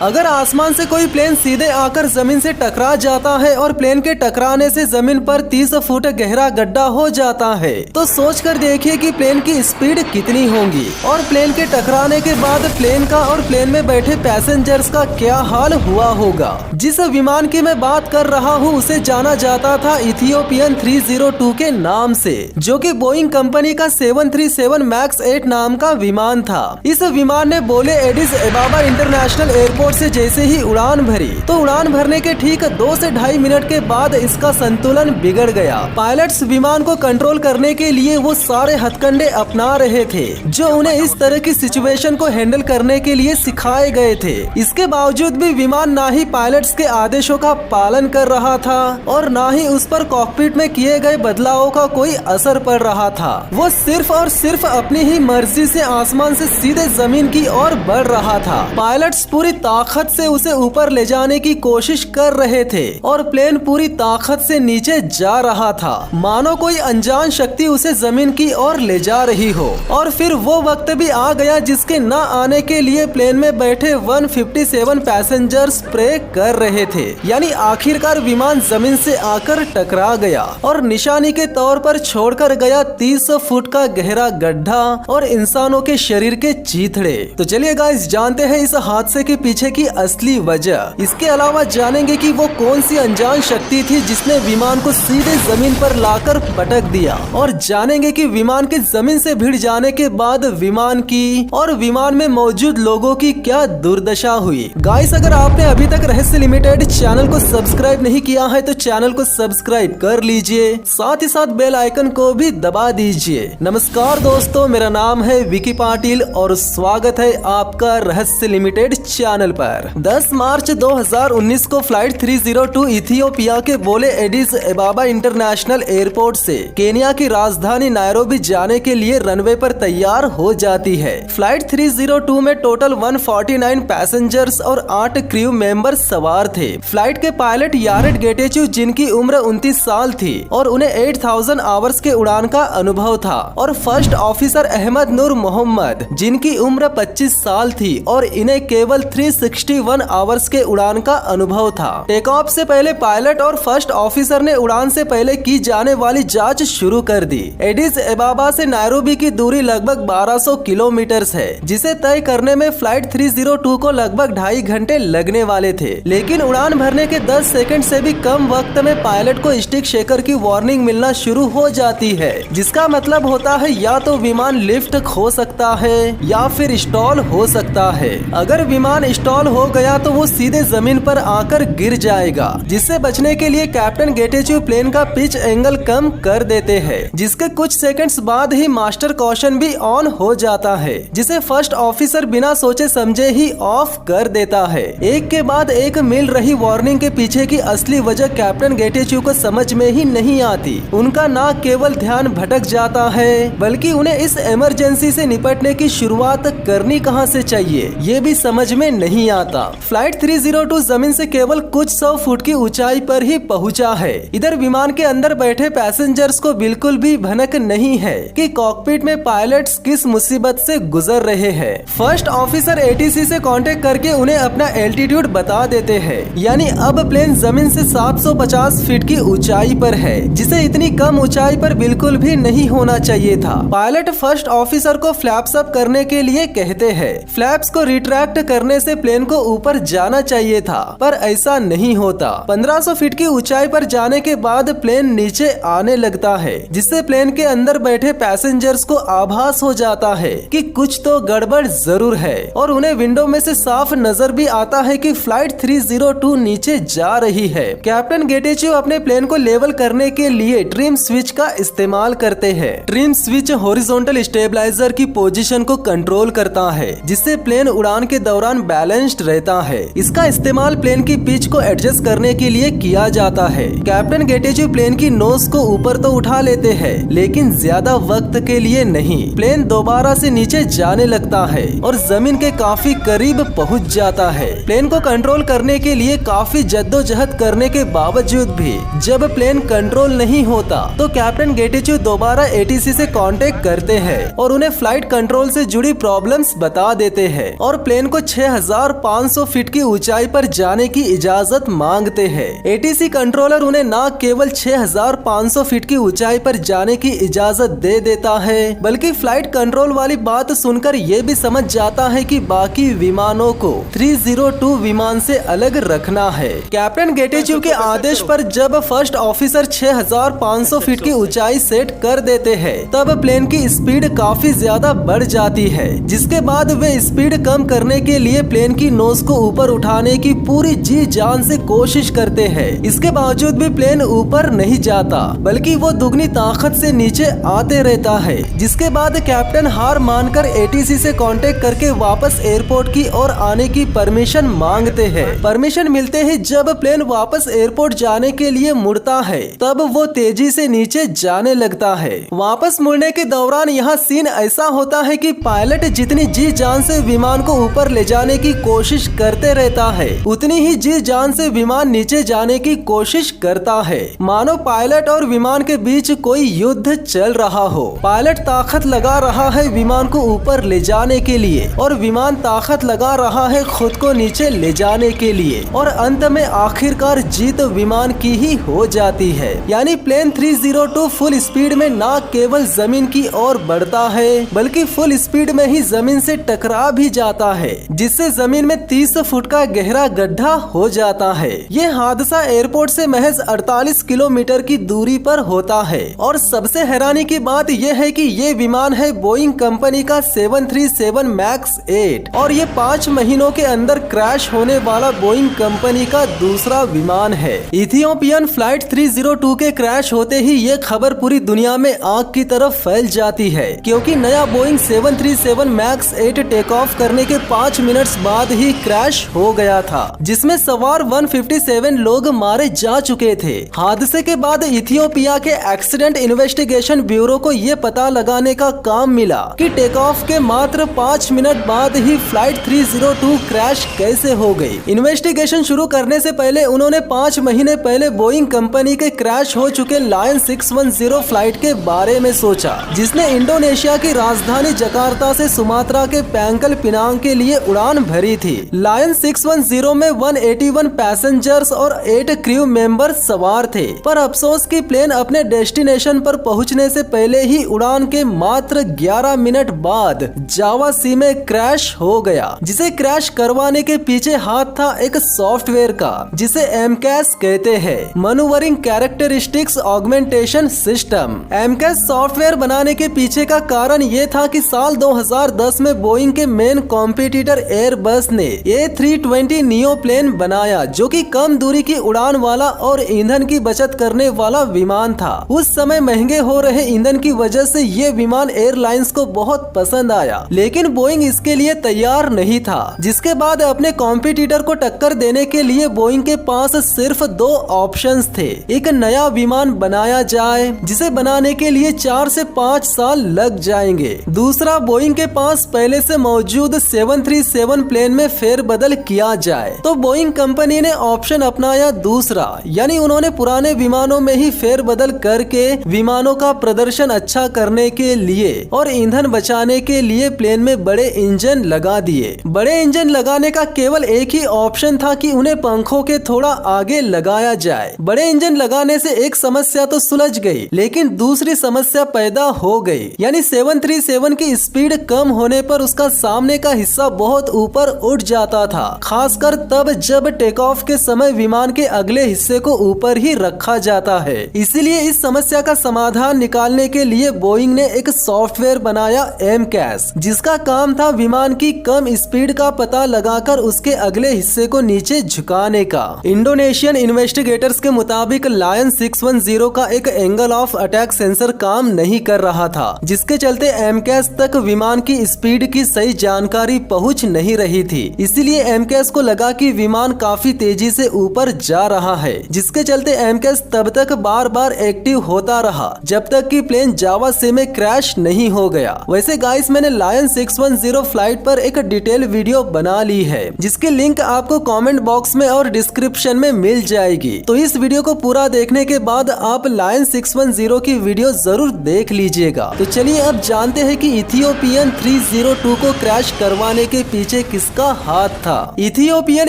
अगर आसमान से कोई प्लेन सीधे आकर जमीन से टकरा जाता है और प्लेन के टकराने से जमीन पर 30 फुट गहरा गड्ढा हो जाता है, तो सोच कर देखिए कि प्लेन की स्पीड कितनी होगी और प्लेन के टकराने के बाद प्लेन का और प्लेन में बैठे पैसेंजर्स का क्या हाल हुआ होगा। जिस विमान की मैं बात कर रहा हूँ उसे जाना जाता था इथियोपियन 302 के नाम से, जो कि बोइंग कंपनी का 737 मैक्स 8 नाम का विमान था। इस विमान ने बोले एडिस एबाबा इंटरनेशनल एयरपोर्ट से जैसे ही उड़ान भरी तो उड़ान भरने के ठीक 2 से 2.5 मिनट के बाद इसका संतुलन बिगड़ गया। पायलट्स विमान को कंट्रोल करने के लिए वो सारे हथकंडे अपना रहे थे जो उन्हें इस तरह की सिचुएशन को हैंडल करने के लिए सिखाए गए थे। इसके बावजूद भी विमान ना ही पायलट्स के आदेशों का पालन कर रहा था और ना ही उस पर कॉकपिट में किए गए बदलावों का कोई असर पड़ रहा था। वो सिर्फ और सिर्फ अपनी ही मर्जी से आसमान से सीधे जमीन की ओर बढ़ रहा था। पायलट्स पूरी ताकत से उसे ऊपर ले जाने की कोशिश कर रहे थे और प्लेन पूरी ताकत से नीचे जा रहा था, मानो कोई अनजान शक्ति उसे जमीन की ओर ले जा रही हो। और फिर वो वक्त भी आ गया जिसके न आने के लिए प्लेन में बैठे 157 पैसेंजर्स प्रे कर रहे थे, यानी आखिरकार विमान जमीन से आकर टकरा गया और निशानी के तौर पर छोड़कर गया 30 फुट का गहरा गड्ढा और इंसानों के शरीर के चीथड़े। तो चलिए गाइस जानते हैं इस हादसे के पीछे की असली वजह। इसके अलावा जानेंगे कि वो कौन सी अनजान शक्ति थी जिसने विमान को सीधे जमीन पर लाकर पटक दिया, और जानेंगे कि विमान के जमीन से भिड़ जाने के बाद विमान की और विमान में मौजूद लोगों की क्या दुर्दशा हुई। गाइस अगर आपने अभी तक रहस्य लिमिटेड चैनल को सब्सक्राइब नहीं किया है तो चैनल को सब्सक्राइब कर लीजिए, साथ ही साथ बेल आइकन को भी दबा दीजिए। नमस्कार दोस्तों, मेरा नाम है विकी पाटिल और स्वागत है आपका रहस्य लिमिटेड चैनल पर। 10 मार्च 2019 को फ्लाइट 302 इथियोपिया के बोले एडिस एबाबा इंटरनेशनल एयरपोर्ट से केन्या की राजधानी नायरोबी जाने के लिए रनवे पर तैयार हो जाती है। फ्लाइट 302 में टोटल 149 पैसेंजर्स और 8 क्रू मेंबर सवार थे। फ्लाइट के पायलट यारेड गेटेचू जिनकी उम्र 29 साल थी और उन्हें 8000 आवर्स के उड़ान का अनुभव था, और फर्स्ट ऑफिसर अहमद नूर मोहम्मद जिनकी उम्र 25 साल थी और इन्हें केवल 361 आवर्स के उड़ान का अनुभव था। टेक ऑफ से पहले पायलट और फर्स्ट ऑफिसर ने उड़ान से पहले की जाने वाली जांच शुरू कर दी। एडिस एबाबा से नायरोबी की दूरी लगभग 1200 किलोमीटर है, जिसे तय करने में फ्लाइट 302 को लगभग 2.5 घंटे लगने वाले थे। लेकिन उड़ान भरने के 10 सेकंड से भी कम वक्त में पायलट को स्टिक शेकर की वार्निंग मिलना शुरू हो जाती है, जिसका मतलब होता है या तो विमान लिफ्ट खो सकता है या फिर स्टॉल हो सकता है। अगर विमान स्टॉल हो गया तो वो सीधे जमीन पर आकर गिर जाएगा, जिससे बचने के लिए कैप्टन गेटेचू प्लेन का पिच एंगल कम कर देते हैं, जिसके कुछ सेकंड्स बाद ही मास्टर कॉशन भी ऑन हो जाता है, जिसे फर्स्ट ऑफिसर बिना सोचे समझे ही ऑफ कर देता है। एक के बाद एक मिल रही वार्निंग के पीछे की असली वजह कैप्टन गेटेचू को समझ में ही नहीं आती। उनका ना केवल ध्यान भटक जाता है बल्कि उन्हें इस इमरजेंसी से निपटने की शुरुआत करनी कहां से चाहिए ये भी समझ में नहीं आता। फ्लाइट 302 जमीन से केवल कुछ 100 फुट की ऊंचाई पर ही पहुंचा है। इधर विमान के अंदर बैठे पैसेंजर्स को बिल्कुल भी भनक नहीं है कि कॉकपिट में पायलट्स किस मुसीबत से गुजर रहे हैं। फर्स्ट ऑफिसर एटीसी से कांटेक्ट करके उन्हें अपना एल्टीट्यूड बता देते हैं, यानी अब प्लेन जमीन से 750 फीट की ऊंचाई पर है, जिसे इतनी कम ऊंचाई पर बिल्कुल भी नहीं होना चाहिए था। पायलट फर्स्ट ऑफिसर को फ्लैप्स अप करने के लिए कहते हैं। फ्लैप्स को रिट्रैक्ट करने से प्लेन को ऊपर जाना चाहिए था, पर ऐसा नहीं होता। 1500 फीट की ऊंचाई पर जाने के बाद प्लेन नीचे आने लगता है, जिससे प्लेन के अंदर बैठे पैसेंजर्स को आभास हो जाता है कि कुछ तो गड़बड़ जरूर है, और उन्हें विंडो में से साफ नजर भी आता है कि फ्लाइट 302 नीचे जा रही है। कैप्टन गेटेचू अपने प्लेन को लेवल करने के लिए ट्रिम स्विच का इस्तेमाल करते हैं। ट्रिम स्विच हॉरिजॉन्टल स्टेबलाइजर की पोजीशन को कंट्रोल करता है, जिससे प्लेन उड़ान के दौरान बैलेंस्ड रहता है। इसका इस्तेमाल प्लेन की पिच को एडजस्ट करने के लिए किया जाता है। कैप्टन गेटेचू प्लेन की नोज को ऊपर तो उठा लेते हैं, लेकिन ज्यादा वक्त के लिए नहीं। प्लेन दोबारा से नीचे जाने लगता है और जमीन के काफी करीब पहुंच जाता है। प्लेन को कंट्रोल करने के लिए काफी जद्दोजहद करने के बावजूद भी जब प्लेन कंट्रोल नहीं होता तो कैप्टन गेटेचू दोबारा एटीसी से कांटेक्ट करते हैं और उन्हें फ्लाइट कंट्रोल से जुड़ी प्रॉब्लम्स बता देते हैं और प्लेन को 6000 6500 फीट की ऊंचाई पर जाने की इजाजत मांगते हैं। एटीसी कंट्रोलर उन्हें न केवल 6500 फीट की ऊंचाई पर जाने की इजाजत दे देता है, बल्कि फ्लाइट कंट्रोल वाली बात सुनकर ये भी समझ जाता है कि बाकी विमानों को 302 विमान से अलग रखना है। कैप्टन गेटेच्यू के आदेश पर जब फर्स्ट ऑफिसर 6500 फीट की ऊंचाई सेट कर देते हैं, तब प्लेन की स्पीड काफी ज्यादा बढ़ जाती है, जिसके बाद वे स्पीड कम करने के लिए प्लेन की नोज को ऊपर उठाने की पूरी जी जान से कोशिश करते हैं। इसके बावजूद भी प्लेन ऊपर नहीं जाता, बल्कि वो दुगनी ताकत से नीचे आते रहता है। जिसके बाद कैप्टन हार मानकर एटीसी से कांटेक्ट करके वापस एयरपोर्ट की ओर आने की परमिशन मांगते हैं। परमिशन मिलते ही जब प्लेन वापस एयरपोर्ट जाने के लिए मुड़ता है, तब वो तेजी से नीचे जाने लगता है। वापस मुड़ने के दौरान यहाँ सीन ऐसा होता है कि पायलट जितनी जी जान से विमान को ऊपर ले जाने की कोशिश करते रहता है, उतनी ही जी जान से विमान नीचे जाने की कोशिश करता है, मानो पायलट और विमान के बीच कोई युद्ध चल रहा हो। पायलट ताकत लगा रहा है विमान को ऊपर ले जाने के लिए और विमान ताकत लगा रहा है खुद को नीचे ले जाने के लिए, और अंत में आखिरकार जीत विमान की ही हो जाती है। यानी प्लेन 302 फुल स्पीड में न केवल जमीन की ओर बढ़ता है, बल्कि फुल स्पीड में ही जमीन से टकरा भी जाता है, जिससे जमीन में 30 फुट का गहरा गड्ढा हो जाता है। ये हादसा एयरपोर्ट से महज 48 किलोमीटर की दूरी पर होता है। और सबसे हैरानी की बात यह है कि ये विमान है बोइंग कंपनी का 737 मैक्स 8 और ये 5 महीनों के अंदर क्रैश होने वाला बोइंग कंपनी का दूसरा विमान है। इथियोपियन फ्लाइट 302 के क्रैश होते ही ये खबर पूरी दुनिया में आग की तरफ फैल जाती है, क्योंकि नया बोइंग 737 मैक्स 8 टेक ऑफ करने के 5 मिनट्स बाद ही क्रैश हो गया था, जिसमें सवार 157 लोग मारे जा चुके थे। हादसे के बाद इथियोपिया के एक्सीडेंट इन्वेस्टिगेशन ब्यूरो को ये पता लगाने का काम मिला कि टेक ऑफ के मात्र 5 मिनट बाद ही फ्लाइट 302 क्रैश कैसे हो गई। इन्वेस्टिगेशन शुरू करने से पहले उन्होंने 5 महीने पहले बोइंग कंपनी के क्रैश हो चुके लायन 610 फ्लाइट के बारे में सोचा, जिसने इंडोनेशिया की राजधानी जकार्ता से सुमात्रा के पैंकल पिनांग के लिए उड़ान भरी थी। लायन 610 में 181 पैसेंजर्स और 8 क्रू मेंबर्स सवार थे, पर अफसोस कि प्लेन अपने डेस्टिनेशन पर पहुंचने से पहले ही उड़ान के मात्र 11 मिनट बाद जावा सी में क्रैश हो गया, जिसे क्रैश करवाने के पीछे हाथ था एक सॉफ्टवेयर का, जिसे एमकैस कहते हैं, manoeuvring characteristics augmentation system. MCAS software बनाने के पीछे का कारण ये था कि साल 2010 में बोइंग के मेन कॉम्पिटिटर एयरबस ने A320 नियो प्लेन बनाया, जो कि कम दूरी की उड़ान वाला और ईंधन की बचत करने वाला विमान था। उस समय महंगे हो रहे ईंधन की वजह से ये विमान एयरलाइंस को बहुत पसंद आया, लेकिन बोइंग इसके लिए तैयार नहीं था। जिसके बाद अपने कॉम्पिटिटर को टक्कर देने के लिए बोइंग के पास सिर्फ 2 ऑप्शंस थे। एक नया विमान बनाया जाए, जिसे बनाने के लिए 4 से 5 साल लग जाएंगे। दूसरा, बोइंग के पास पहले से मौजूद 737 प्लेन में फेरबदल किया जाए। तो बोइंग कंपनी ने ऑप्शन अपनाया दूसरा, यानी उन्होंने पुराने विमानों में ही फेरबदल करके विमानों का प्रदर्शन अच्छा करने के लिए और ईंधन बचाने के लिए प्लेन में बड़े इंजन लगा दिए। बड़े इंजन लगाने का केवल एक ही ऑप्शन था कि उन्हें पंखों के थोड़ा आगे लगाया जाए। बड़े इंजन लगाने से एक समस्या तो सुलझ गई, लेकिन दूसरी समस्या पैदा हो गई, यानी 737 की स्पीड कम होने पर उसका सामने का हिस्सा बहुत ऊपर उठ जाता था, खासकर तब जब टेक ऑफ के समय विमान के अगले हिस्से को ऊपर ही रखा जाता है। इसीलिए इस समस्या का समाधान निकालने के लिए बोइंग ने एक सॉफ्टवेयर बनाया एमकैस, जिसका काम था विमान की कम स्पीड का पता लगाकर उसके अगले हिस्से को नीचे झुकाने का। इंडोनेशियन इन्वेस्टिगेटर्स के मुताबिक लायन 610 का एक एंगल ऑफ अटैक सेंसर काम नहीं कर रहा था, जिसके चलते एमकैस तक विमान की स्पीड की सही जानकारी पहुंच नहीं रही थी। इसीलिए एमकैस को लगा कि विमान काफी तेजी से ऊपर जा रहा है, जिसके चलते एमकैस तब तक बार बार एक्टिव होता रहा जब तक कि प्लेन जावा सी में क्रैश नहीं हो गया। वैसे गाइस, मैंने लायन 610 फ्लाइट पर एक डिटेल वीडियो बना ली है, जिसकी लिंक आपको कमेंट बॉक्स में और डिस्क्रिप्शन में मिल जाएगी। तो इस वीडियो को पूरा देखने के बाद आप लायन 610 की वीडियो जरूर देख लीजिएगा। तो चलिए अब जानते हैं कि इथियोपियन 302 को क्रैश करवाने के पीछे किसका उसका हाथ था। इथियोपियन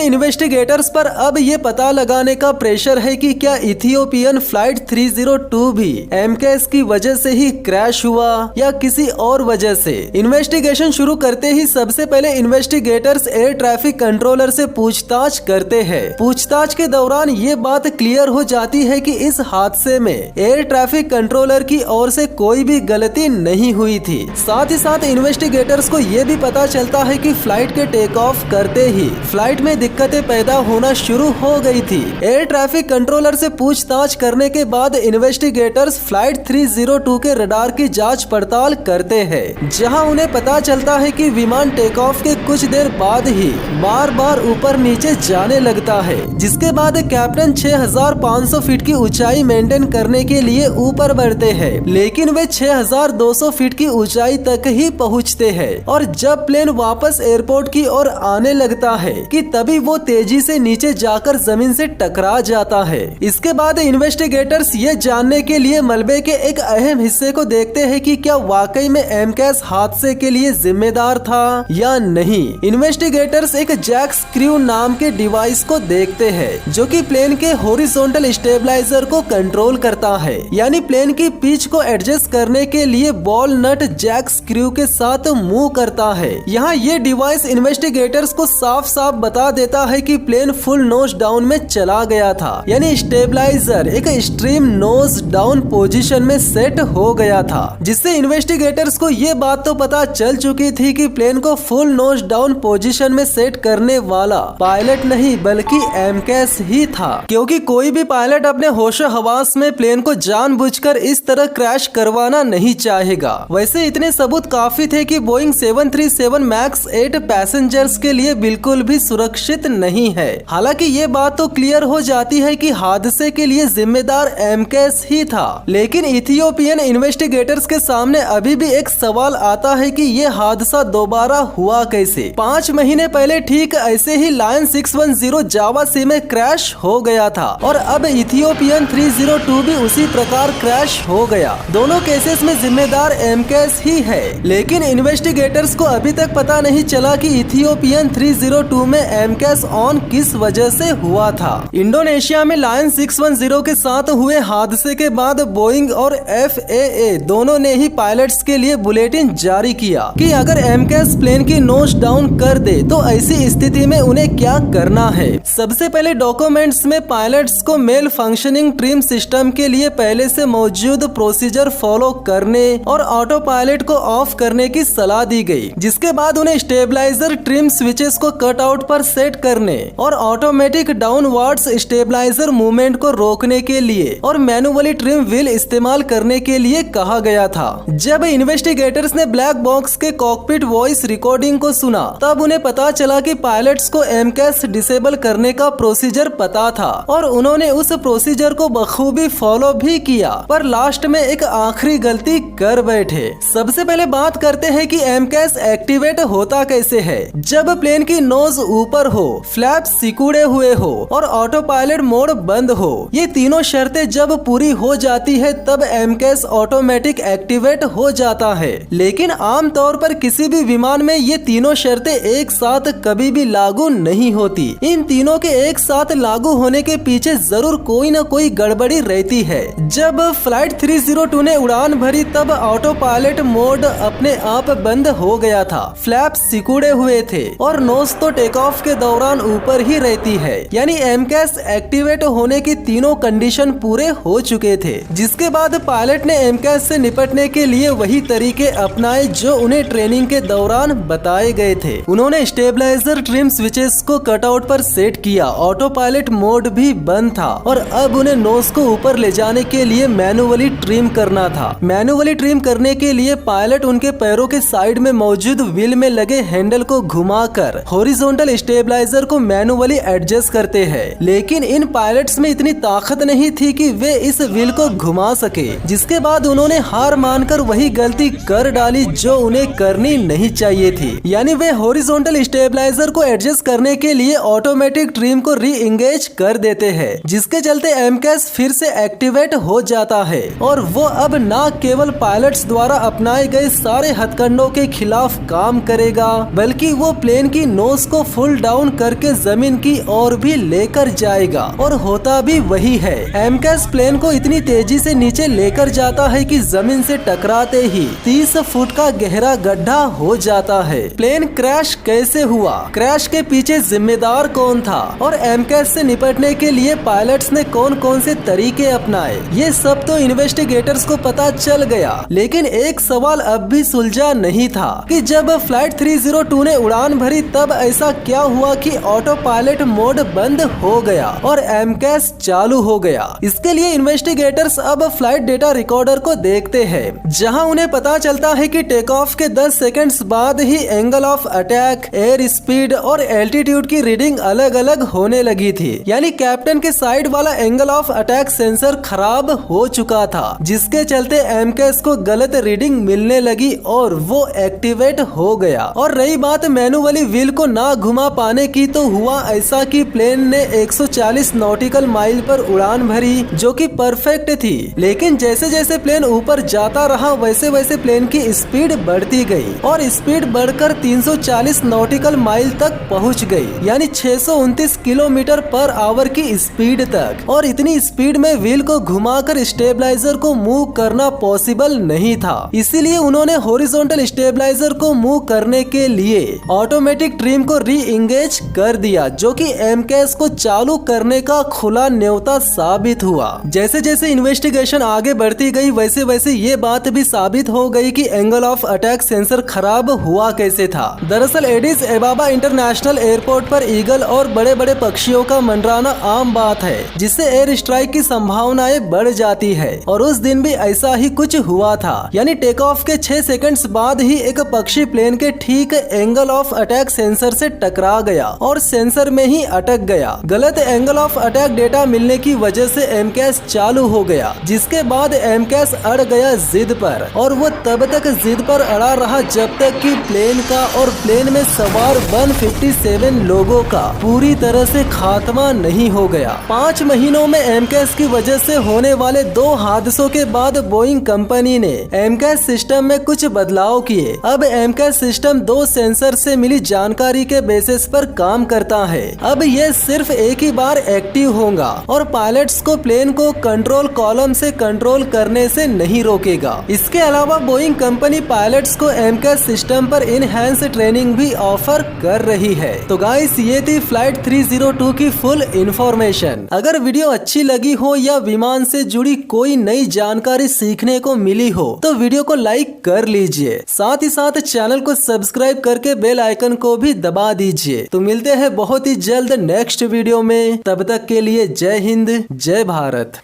इन्वेस्टिगेटर्स पर अब ये पता लगाने का प्रेशर है कि क्या इथियोपियन फ्लाइट 302 भी एमकेएस की वजह से ही क्रैश हुआ या किसी और वजह से। इन्वेस्टिगेशन शुरू करते ही सबसे पहले इन्वेस्टिगेटर्स एयर ट्रैफिक कंट्रोलर से पूछताछ करते हैं। पूछताछ के दौरान ये बात क्लियर हो जाती है कि इस हादसे में एयर ट्रैफिक कंट्रोलर की ओर से कोई भी गलती नहीं हुई थी। साथ ही साथ इन्वेस्टिगेटर्स को ये भी पता चलता है कि फ्लाइट के टेक ऑफ करते ही फ्लाइट में दिक्कतें पैदा होना शुरू हो गई थी। एयर ट्रैफिक कंट्रोलर से पूछताछ करने के बाद इन्वेस्टिगेटर्स फ्लाइट 302 के रडार की जांच पड़ताल करते हैं, जहां उन्हें पता चलता है कि विमान टेक ऑफ के कुछ देर बाद ही बार बार ऊपर नीचे जाने लगता है, जिसके बाद कैप्टन 6500 फीट की ऊंचाई मेंटेन करने के लिए ऊपर बढ़ते हैं, लेकिन वे 6200 फीट की ऊंचाई तक ही पहुंचते हैं। और जब प्लेन वापस एयरपोर्ट की ओर आने लगता है कि तभी वो तेजी से नीचे जाकर जमीन से टकरा जाता है। इसके बाद इन्वेस्टिगेटर्स ये जानने के लिए मलबे के एक अहम हिस्से को देखते हैं कि क्या वाकई में एमकेएस हादसे के लिए जिम्मेदार था या नहीं। इन्वेस्टिगेटर्स एक जैक स्क्रू नाम के डिवाइस को देखते हैं, जो कि प्लेन के हॉरिजॉन्टल स्टेबलाइजर को कंट्रोल करता है, यानी प्लेन की पिच को एडजस्ट करने के लिए बॉल नट जैक स्क्रू के साथ मूव करता है। यहाँ ये डिवाइस इन्वेस्टिगेटर्स को साफ साफ बता देता है कि प्लेन फुल नोज डाउन में चला गया था, यानी स्टेबलाइजर एक एक्सट्रीम नोज डाउन पोजीशन में सेट हो गया था, जिससे इन्वेस्टिगेटर्स को ये बात तो पता चल चुकी थी कि प्लेन को फुल नोज डाउन पोजीशन में सेट करने वाला पायलट नहीं बल्कि एमकेएस ही था, क्योंकि कोई भी पायलट अपने होशो हवास में प्लेन को जानबूझकर इस तरह क्रैश करवाना नहीं चाहेगा। वैसे इतने सबूत काफी थे कि बोइंग 737 मैक्स 8 पैसेंजर्स के लिए बिल्कुल भी सुरक्षित नहीं है। हालांकि ये बात तो क्लियर हो जाती है कि हादसे के लिए जिम्मेदार एमकेएस ही था, लेकिन इथियोपियन इन्वेस्टिगेटर्स के सामने अभी भी एक सवाल आता है कि ये हादसा दोबारा हुआ कैसे। 5 महीने पहले ठीक ऐसे ही लायन 610 जावा सी में क्रैश हो गया था और अब इथियोपियन 302 भी उसी प्रकार क्रैश हो गया। दोनों केसेस में जिम्मेदार एमकेएस ही है, लेकिन इन्वेस्टिगेटर्स को अभी तक पता नहीं चला कि इथियोपियन 302 में एमकेएस ऑन किस वजह से हुआ था। इंडोनेशिया में लायन 610 के साथ हुए हादसे के बाद बोइंग और एफएए दोनों ने ही पायलट्स के लिए बुलेटिन जारी किया कि अगर एमकेएस प्लेन की नोज डाउन कर दे तो ऐसी स्थिति में उन्हें क्या करना है। सबसे पहले डॉक्यूमेंट्स में पायलट्स को मेल फंक्शनिंग ट्रिम सिस्टम के लिए पहले से मौजूद प्रोसीजर फॉलो करने और ऑटो पायलट को ऑफ करने की सलाह दी गई, जिसके बाद उन्हें स्टेबलाइजर ट्रिम स्विचेस को कट आउट पर सेट करने और ऑटोमेटिक डाउनवर्ड्स स्टेबलाइजर मूवमेंट को रोकने के लिए और मैनुअली ट्रिम व्हील इस्तेमाल करने के लिए कहा गया था। जब इन्वेस्टिगेटर्स ने ब्लैक बॉक्स के कॉकपिट वॉइस रिकॉर्डिंग को सुना तब उन्हें पता चला कि पायलट्स को एमकेएस डिसेबल करने का प्रोसीजर पता था और उन्होंने उस प्रोसीजर को बखूबी फॉलो भी किया, पर लास्ट में एक आखिरी गलती कर बैठे। सबसे पहले बात करते हैं कि एमकेएस एक्टिवेट होता कैसे है। जब प्लेन की नोज ऊपर हो, फ्लैप्स सिकुड़े हुए हो और ऑटो पायलट मोड बंद हो, ये तीनों शर्तें जब पूरी हो जाती है तब एमकेएस ऑटोमेटिक एक्टिवेट हो जाता है। लेकिन आमतौर पर किसी भी विमान में ये तीनों शर्तें एक साथ कभी भी लागू नहीं होती। इन तीनों के एक साथ लागू होने के पीछे जरूर कोई न कोई गड़बड़ी रहती है। जब फ्लाइट 302 ने उड़ान भरी तब ऑटो पायलट मोड अपने आप बंद हो गया था, फ्लैप्स सिकुड़े हुए थे और नोज तो टेक ऑफ के दौरान ऊपर ही रहती है, यानी एमकेएस एक्टिवेट होने की तीनों कंडीशन पूरे हो चुके थे। जिसके बाद पायलट ने एमकेएस से निपटने के लिए वही तरीके अपनाए जो उन्हें ट्रेनिंग के दौरान बताए गए थे। उन्होंने स्टेबलाइजर ट्रिम स्विचेस को कटआउट पर सेट किया, ऑटो पायलट मोड भी बंद था और अब उन्हें नोज को ऊपर ले जाने के लिए मैनुअली ट्रिम करना था। मैनुअली ट्रिम करने के लिए पायलट उनके पैरों के साइड में मौजूद व्हील में लगे हैंडल को घुमाकर हॉरिजॉन्टल स्टेबलाइजर को मैनुअली एडजस्ट करते हैं, लेकिन इन पायलट्स में इतनी ताकत नहीं थी कि वे इस व्हील को घुमा सके। जिसके बाद उन्होंने हार मानकर वही गलती कर डाली जो उन्हें करनी नहीं चाहिए थी, यानी वे हॉरिजॉन्टल स्टेबलाइजर को एडजस्ट करने के लिए ऑटोमेटिक ट्रिम को री इंगेज कर देते हैं, जिसके चलते एमकेएस फिर से एक्टिवेट हो जाता है और वो अब न केवल पायलट्स द्वारा अपनाए गए सारे हथकंडों के खिलाफ काम करेगा बल्कि वो प्लेन की नोज को फुल डाउन करके जमीन की ओर भी लेकर जाएगा और होता भी वही है। एमकेएस प्लेन को इतनी तेजी से नीचे लेकर जाता है कि जमीन से टकराते ही 30 फुट का गहरा गड्ढा हो जाता है। प्लेन क्रैश कैसे हुआ, क्रैश के पीछे जिम्मेदार कौन था और एमकेएस से निपटने के लिए पायलट्स ने कौन कौन से तरीके अपनाए, ये सब तो इन्वेस्टिगेटर्स को पता चल गया। लेकिन एक सवाल अब भी सुलझा नहीं था कि जब फ्लाइट 302 ने उड़ान भरी तब ऐसा क्या हुआ कि ऑटो पायलट मोड बंद हो गया और एमकेएस चालू हो गया। इसके लिए इन्वेस्टिगेटर्स अब फ्लाइट डेटा रिकॉर्डर को देखते हैं, जहां उन्हें पता चलता है कि टेक ऑफ के 10 सेकंड्स बाद ही angle of attack, air speed और एल्टीट्यूड की रीडिंग अलग अलग होने लगी थी। यानी कैप्टन के साइड वाला एंगल ऑफ अटैक सेंसर खराब हो चुका था, जिसके चलते एमकेएस को गलत रीडिंग मिलने लगी और वो एक्टिवेट हो गया। और रही बात मैनुअली व्हील को ना घुमा पाने की, तो हुआ ऐसा कि प्लेन ने 140 नॉटिकल माइल पर उड़ान भरी, जो कि परफेक्ट थी। लेकिन जैसे जैसे प्लेन ऊपर जाता रहा वैसे वैसे प्लेन की स्पीड बढ़ती गई और स्पीड बढ़कर 340 नॉटिकल माइल तक पहुंच गई, यानी 629 किलोमीटर पर आवर की स्पीड तक। और इतनी स्पीड में व्हील को घुमाकर स्टेबलाइजर को मूव करना पॉसिबल नहीं था, इसीलिए उन्होंने हॉरिजॉन्टल स्टेबलाइजर को मूव करने के लिए ऑटोमेटिक ट्रिम को री इंगेज कर दिया, जो कि एमकेएस को चालू करने का खुला न्योता साबित हुआ। जैसे जैसे इन्वेस्टिगेशन आगे बढ़ती गई वैसे वैसे ये बात भी साबित हो गई कि एंगल ऑफ अटैक सेंसर खराब हुआ कैसे था। दरअसल एडिस एबाबा इंटरनेशनल एयरपोर्ट पर ईगल और बड़े बड़े पक्षियों का मंडराना आम बात है, जिससे एयर स्ट्राइक की संभावनाएं बढ़ जाती है। और उस दिन भी ऐसा ही कुछ हुआ था, यानी टेक ऑफ के 6 सेकंड्स बाद ही एक पक्षी प्लेन के ठीक एंगल ऑफ अटैक सेंसर से टकरा गया और सेंसर में ही अटक गया। गलत एंगल ऑफ अटैक डेटा मिलने की वजह से एमकेएस चालू हो गया, जिसके बाद एमकेएस अड़ गया जिद पर, और वो तब तक जिद पर अड़ा रहा जब तक कि प्लेन का और प्लेन में सवार 157 लोगों का पूरी तरह से खात्मा नहीं हो गया। 5 महीनों में एमकेएस की वजह से होने वाले 2 हादसों के बाद बोइंग कंपनी ने एमकेएस सिस्टम में कुछ बदलाव किए। अब एमकेएस सिस्टम 2 सेंसर से मिली जानकारी के बेसिस पर काम करता है। अब ये सिर्फ एक ही बार एक्टिव होगा और पायलट्स को प्लेन को कंट्रोल कॉलम से कंट्रोल करने से नहीं रोकेगा। इसके अलावा बोइंग कंपनी पायलट्स को एमकेएस सिस्टम पर इनहैंस ट्रेनिंग भी ऑफर कर रही है। तो गाइस, ये थी फ्लाइट 302 की फुल इंफॉर्मेशन। अगर वीडियो अच्छी लगी हो या विमान से जुड़ी कोई नई जानकारी सीखने को मिली हो तो वीडियो को लाइक कर लीजिए, साथ ही साथ चैनल को सब्सक्राइब करके बेल आइकन को भी दबा दीजिए। तो मिलते हैं बहुत ही जल्द नेक्स्ट वीडियो में, तब तक के लिए जय हिंद, जय भारत।